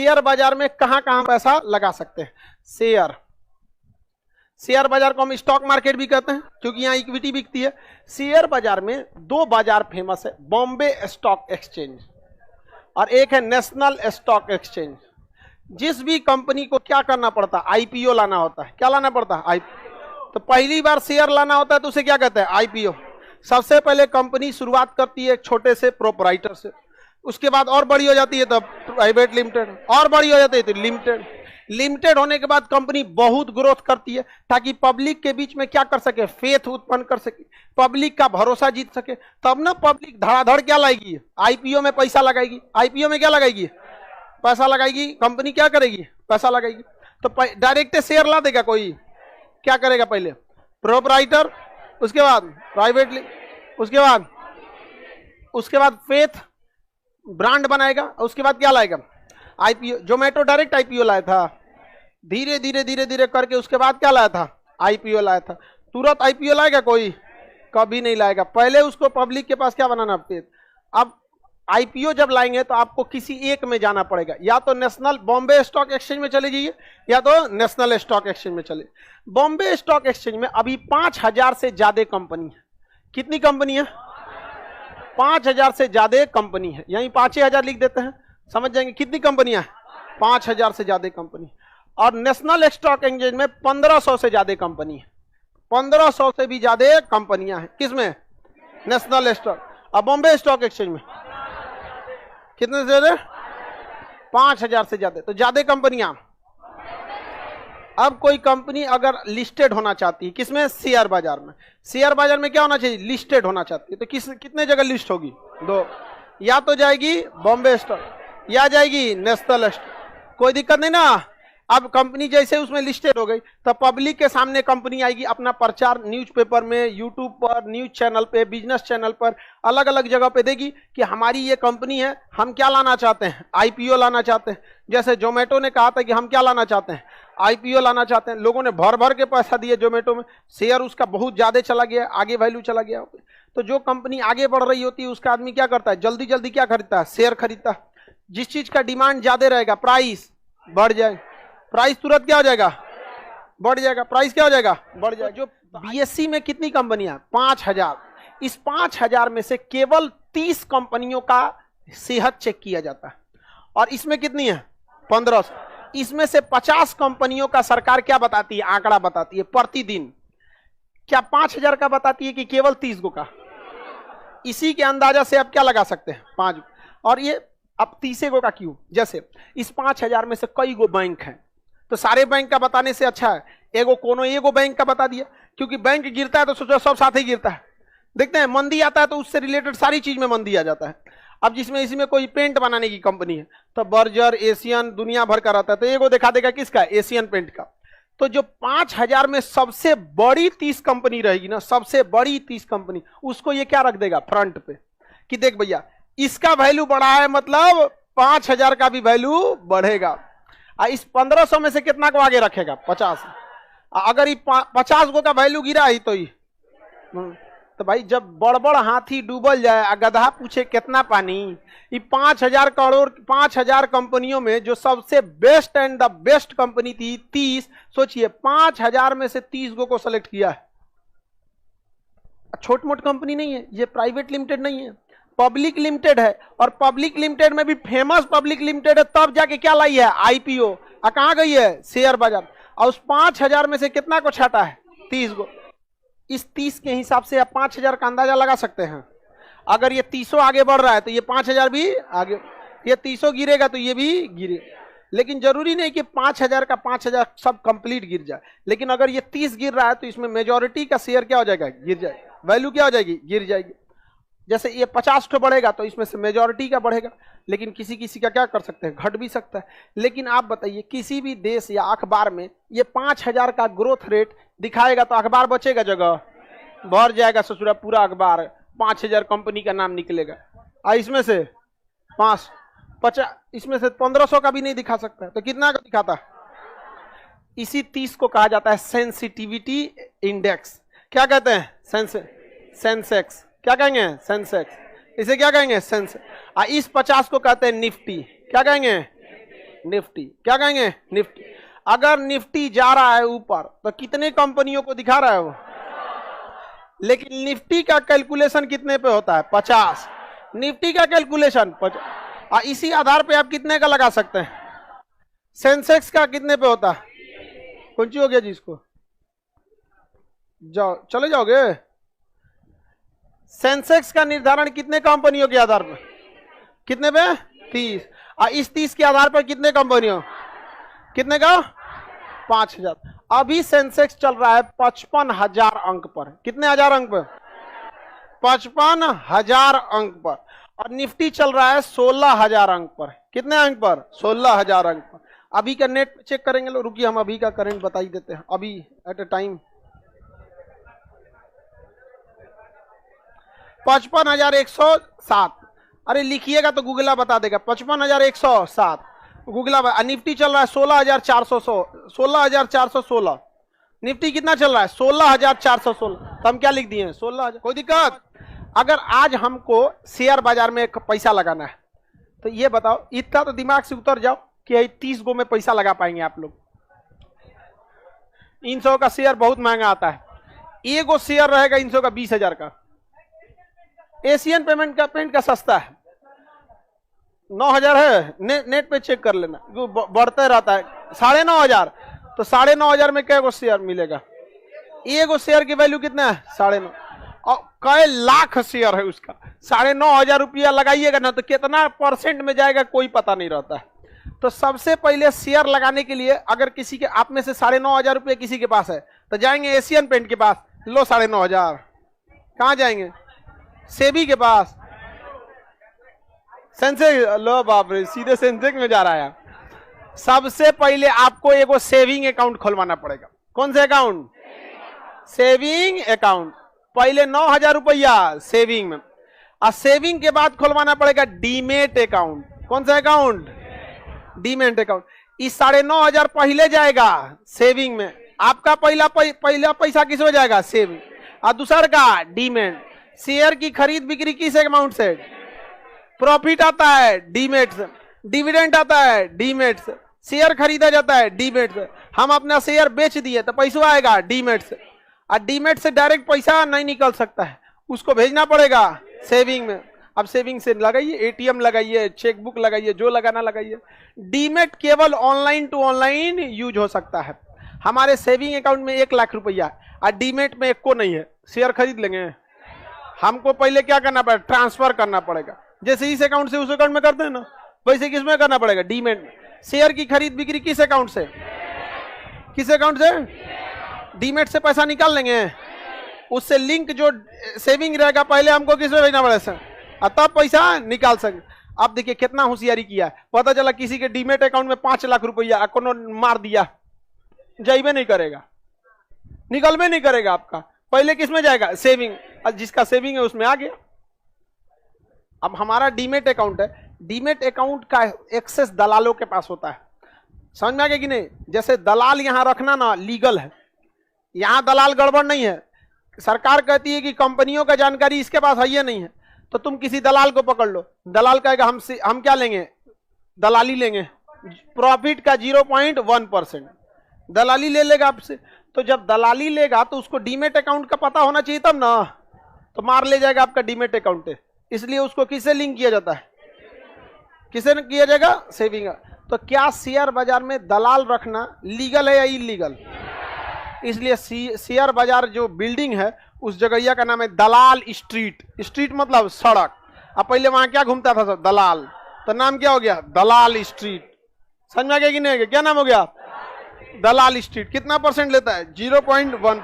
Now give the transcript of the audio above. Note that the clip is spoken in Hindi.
शेयर बाजार में कहां कहां पैसा लगा सकते हैं? शेयर बाजार को हम स्टॉक मार्केट भी कहते हैं क्योंकि यहां इक्विटी बिकती है। शेयर बाजार में दो बाजार फेमस है, बॉम्बे स्टॉक एक्सचेंज और एक है नेशनल स्टॉक एक्सचेंज। जिस भी कंपनी को क्या करना पड़ता है? आईपीओ लाना होता है। क्या लाना पड़ता है? आईपीओ। तो पहली बार शेयर लाना होता है तो उसे क्या कहते हैं? आईपीओ। सबसे पहले कंपनी शुरुआत करती है छोटे से प्रोपराइटर से, उसके बाद और बड़ी हो जाती है तब प्राइवेट लिमिटेड, और बड़ी हो जाती है तो लिमिटेड होने के बाद कंपनी बहुत ग्रोथ करती है ताकि पब्लिक के बीच में क्या कर सके? फेथ उत्पन्न कर सके, पब्लिक का भरोसा जीत सके। तब ना पब्लिक धड़ाधड़ क्या लाएगी? आईपीओ में पैसा लगाएगी। आईपीओ में क्या लगाएगी? पैसा लगाएगी। कंपनी क्या करेगी? पैसा लगाएगी। तो डायरेक्ट शेयर ला देगा कोई? क्या करेगा? पहले प्रोपराइटर, उसके बाद प्राइवेट, उसके बाद फेथ ब्रांड बनाएगा, उसके बाद क्या लाएगा? आईपीओ। जोमेटो डायरेक्ट आईपीओ लाया था, धीरे धीरे करके उसके बाद क्या लाया था? आईपीओ लाया था। तुरंत आईपीओ लाएगा कोई? कभी नहीं लाएगा। पहले उसको पब्लिक के पास क्या बनाना? फेथ। अब आईपीओ जब लाएंगे तो आपको किसी एक में जाना पड़ेगा, या तो नेशनल बॉम्बे स्टॉक एक्सचेंज में चले जाइए या तो नेशनल स्टॉक एक्सचेंज में चले। बॉम्बे स्टॉक एक्सचेंज में अभी 5000 से ज्यादा कंपनी है। कितनी कंपनी है? 5000 से ज्यादा कंपनी है। यहीं 5000 लिख देते हैं, समझ जाएंगे कितनी कंपनियां हैं। 5000 से ज्यादा कंपनी। और नेशनल स्टॉक एक्सचेंज में 1500 से ज्यादा कंपनी है। 1500 से भी ज्यादा कंपनियां हैं। किसमें? National stock. और बॉम्बे स्टॉक एक्सचेंज में कितने से ज्यादा? 5000 से ज्यादा। तो ज्यादा कंपनियां। अब कोई कंपनी अगर लिस्टेड होना चाहती है, किसमें? शेयर बाजार में। शेयर बाजार में क्या होना चाहिए? लिस्टेड होना चाहती है। तो कितने जगह लिस्ट होगी? 2। या तो जाएगी बॉम्बे स्टॉक या जाएगी नेशनल स्टॉक। कोई दिक्कत नहीं ना। अब कंपनी जैसे उसमें लिस्टेड हो गई तो पब्लिक के सामने कंपनी आएगी, अपना प्रचार न्यूज़पेपर में, यूट्यूब पर, न्यूज चैनल पे, बिजनेस चैनल पर, अलग अलग जगह पे देगी कि हमारी ये कंपनी है, हम क्या लाना चाहते हैं? आईपीओ लाना चाहते हैं। जैसे जोमेटो ने कहा था कि हम क्या लाना चाहते हैं? आईपीओ लाना चाहते हैं। लोगों ने भर भर के पैसा दिए जोमेटो में, शेयर उसका बहुत ज्यादा चला गया, आगे वैल्यू चला गया। तो जो कंपनी आगे बढ़ रही होती है उसका आदमी क्या करता है? जल्दी जल्दी क्या खरीदता है? शेयर खरीदता है। जिस चीज का डिमांड ज्यादा रहेगा प्राइस बढ़ जाए, प्राइस तुरंत क्या हो जाएगा? बढ़ जाएगा। प्राइस क्या हो जाएगा? बढ़ जाएगा। जो बीएससी में कितनी कंपनियां? 5000। इस 5000 में से केवल 30 कंपनियों का सेहत चेक किया जाता है और इसमें कितनी है? 1500। इसमें से 50 कंपनियों का सरकार क्या बताती है? आंकड़ा बताती है प्रतिदिन। क्या 5000 का बताती है कि केवल 30 गो का? इसी के अंदाजा से आप क्या लगा सकते हैं? 5। और ये अब 30 गो का क्यों? जैसे इस 5000 में से कई गो बैंक हैं तो सारे बैंक का बताने से अच्छा है एगो बैंक का बता दिया, क्योंकि बैंक गिरता है तो सोचो सब साथ ही गिरता है। देखते हैं मंदी आता है तो उससे रिलेटेड सारी चीज में मंदी आ जाता है। अब जिसमें इसमें कोई पेंट बनाने की कंपनी है तो बर्जर, एशियन, दुनिया भर का रहता है, तो एगो दिखा देगा किसका? एशियन पेंट का। तो जो 5000 में सबसे बड़ी 30 कंपनी रहेगी ना, सबसे बड़ी 30 कंपनी, उसको ये क्या रख देगा? फ्रंट पे कि देख भैया इसका वैल्यू बढ़ा है, मतलब 5000 का भी वैल्यू बढ़ेगा। इस 1500 में से कितना को आगे रखेगा? 50। अगर ये 50 गो का वैल्यू गिरा ही तो भाई जब बड़ हाथी डूबल जाए, गधा पूछे कितना पानी, ये 5000 करोड़ 5000 कंपनियों में जो सबसे best and the best company थी 30, सोचिए 5000 में से 30 गो को सेलेक्ट किया है। छोट मोट कंपनी नहीं है ये, प्राइवेट लिमिटेड नहीं है, पब्लिक लिमिटेड है। और पब्लिक लिमिटेड में भी फेमस पब्लिक लिमिटेड है, तब जाके क्या लाई है? आईपीओ। कहां गई है? शेयर बाजार। और उस 5000 में से कितना को छाटा है? 30 गो। इस 30 के हिसाब से आप 5000 का अंदाजा लगा सकते हैं। अगर ये 30 आगे बढ़ रहा है तो ये 5000 भी आगे, ये 30 गिरेगा तो ये भी गिरे। लेकिन जरूरी नहीं कि 5000 का 5000 सब कंप्लीट गिर जाए, लेकिन अगर ये 30 गिर रहा है तो इसमें मेजॉरिटी का शेयर क्या हो जाएगा? गिर जाएगा। वैल्यू क्या हो जाएगी? गिर जाएगी। जैसे ये 50 ठो बढ़ेगा तो इसमें से मेजॉरिटी का बढ़ेगा, लेकिन किसी किसी का क्या कर सकते हैं? घट भी सकता है। लेकिन आप बताइए किसी भी देश या अखबार में ये 5000 का ग्रोथ रेट दिखाएगा तो अखबार बचेगा? जगह भर जाएगा। ससुरा पूरा अखबार 5000 कंपनी का नाम निकलेगा। इसमें से 1500 का भी नहीं दिखा सकता है तो कितना का दिखाता? इसी 30 को कहा जाता है सेंसिटिविटी इंडेक्स। क्या कहते हैं? सेंसेक्स। क्या कहेंगे? सेंसेक्स। इसे क्या कहेंगे? सेंसेक्स। इस 50 को कहते हैं निफ्टी। क्या कहेंगे? निफ्टी, क्या कहेंगे? निफ्टी। अगर निफ्टी जा रहा है ऊपर तो कितने कंपनियों को दिखा रहा है वो? लेकिन निफ्टी का कैलकुलेशन कितने पे होता है? 50। निफ्टी का कैलकुलेशन 50। इसी आधार पे आप कितने का लगा सकते हैं? सेंसेक्स का कितने पे होता है? कौन सी हो गया जिसको जाओ, चले जाओगे? सेंसेक्स का निर्धारण कितने कंपनियों के आधार पर? कितने पे? 30। इस 30 के आधार पर कितने कंपनियों? कितने का? 5000। अभी सेंसेक्स चल रहा है 55,000 अंक पर। कितने हजार अंक पर? 55,000 अंक पर। और निफ्टी चल रहा है 16,000 अंक पर। कितने अंक पर? 16,000 अंक पर। अभी का नेट चेक करेंगे लोग, रुकिए हम अभी का करंट बता ही देते हैं। अभी एट ए टाइम 55,107। अरे लिखिएगा तो गूगला बता देगा। 55,107 गूगला। निफ्टी चल रहा है 16,416। निफ्टी कितना चल रहा है? 16,416। तो हम क्या लिख दिए? 16,000। कोई दिक्कत? अगर आज हमको शेयर बाजार में पैसा लगाना है तो ये बताओ, इतना तो दिमाग से उतर जाओ कि 30 गो में पैसा लगा पाएंगे आप लोग? 300 का शेयर बहुत महंगा आता है। एगो शेयर रहेगा 300 का 20,000 का। एशियन पेमेंट का सस्ता है, 9,000 है। नेट पे चेक कर लेना, बढ़ते रहता है। 9,500। तो 9,500 में कै गो शेयर मिलेगा? एगो शेयर की वैल्यू कितना है? 9,500। और कई लाख शेयर है उसका। 9,500 रुपया लगाइएगा ना तो कितना परसेंट में जाएगा कोई पता नहीं रहता है। तो सबसे पहले शेयर लगाने के लिए अगर किसी के आप में से 9,500 रुपया किसी के पास है तो जाएंगे एशियन पेंट के पास, लो 9,500। कहां जाएंगे? सेबी के पास, सेंसेक्स, लो बाप रे, सीधे सेंसेक्स में जा रहा है। सबसे पहले आपको एगो सेविंग अकाउंट खोलवाना पड़ेगा। कौन सा अकाउंट? Saving account. पहले 9,000 रुपया सेविंग में, और सेविंग के बाद खोलवाना पड़ेगा डीमेट अकाउंट। कौन सा अकाउंट? Demat account. इस 9,500 पहले जाएगा सेविंग में। आपका पहला पैसा किस में जाएगा? सेविंग। और दूसरा का डीमेट। शेयर की खरीद बिक्री किस अमाउंट से? प्रॉफिट आता है डीमेट से, डिविडेंड आता है डीमेट से, शेयर खरीदा जाता है डीमेट से। हम अपना शेयर बेच दिए तो पैसा आएगा डीमेट से। और डीमेट से डायरेक्ट पैसा नहीं निकल सकता है, उसको भेजना पड़ेगा सेविंग में। अब सेविंग से लगाइए, एटीएम लगाइए, चेकबुक लगाइए, जो लगाना लगाइए। डीमेट केवल ऑनलाइन टू ऑनलाइन यूज हो सकता है। हमारे सेविंग अकाउंट में 1 लाख रुपया और डीमेट में एको नहीं है। शेयर खरीद लेंगे, हमको पहले क्या करना पड़ेगा? ट्रांसफर करना पड़ेगा। जैसे इस अकाउंट से उस अकाउंट में करते हैं ना, वैसे किस में करना पड़ेगा? डीमेट में। शेयर की खरीद बिक्री किस अकाउंट से? किस अकाउंट से? डीमेट से पैसा निकाल लेंगे। उससे लिंक जो सेविंग रहेगा पहले हमको किस में भेजना पड़ेगा, तब पैसा निकाल सके। अब देखिए कितना होशियारी किया है। पता चला किसी के डीमेट अकाउंट में 5 लाख रुपया कोनो मार दिया, जाइबे नहीं करेगा, निकल में नहीं करेगा आपका। पहले किस में जाएगा? सेविंग। जिसका सेविंग है उसमें आ गया। अब हमारा डीमेट अकाउंट है, डीमेट अकाउंट का एक्सेस दलालों के पास होता है। समझ में आ गया कि नहीं? जैसे दलाल यहां रखना ना लीगल है, यहां दलाल गड़बड़ नहीं है। सरकार कहती है कि कंपनियों का जानकारी इसके पास है या नहीं है, तो तुम किसी दलाल को पकड़ लो, दलाल कहेगा हम क्या लेंगे? दलाली लेंगे। प्रॉफिट का 0.1% दलाली ले लेगा आपसे। तो जब दलाली लेगा तो उसको डीमेट अकाउंट का पता होना चाहिए तब ना, तो मार ले जाएगा आपका डीमेट अकाउंट है। इसलिए उसको किससे लिंक किया जाता है? किससे किया जाएगा? सेविंग। तो क्या शेयर बाजार में दलाल रखना लीगल है या इलीगल? इसलिए शेयर बाजार जो बिल्डिंग है उस जगह का नाम है दलाल स्ट्रीट। स्ट्रीट मतलब सड़क। अब पहले वहां क्या घूमता था सब? दलाल। तो नाम क्या हो गया? दलाल स्ट्रीट। समझ में आ गया कि नहीं? क्या नाम हो गया? दलाल स्ट्रीट। कितना परसेंट लेता है? 0.1।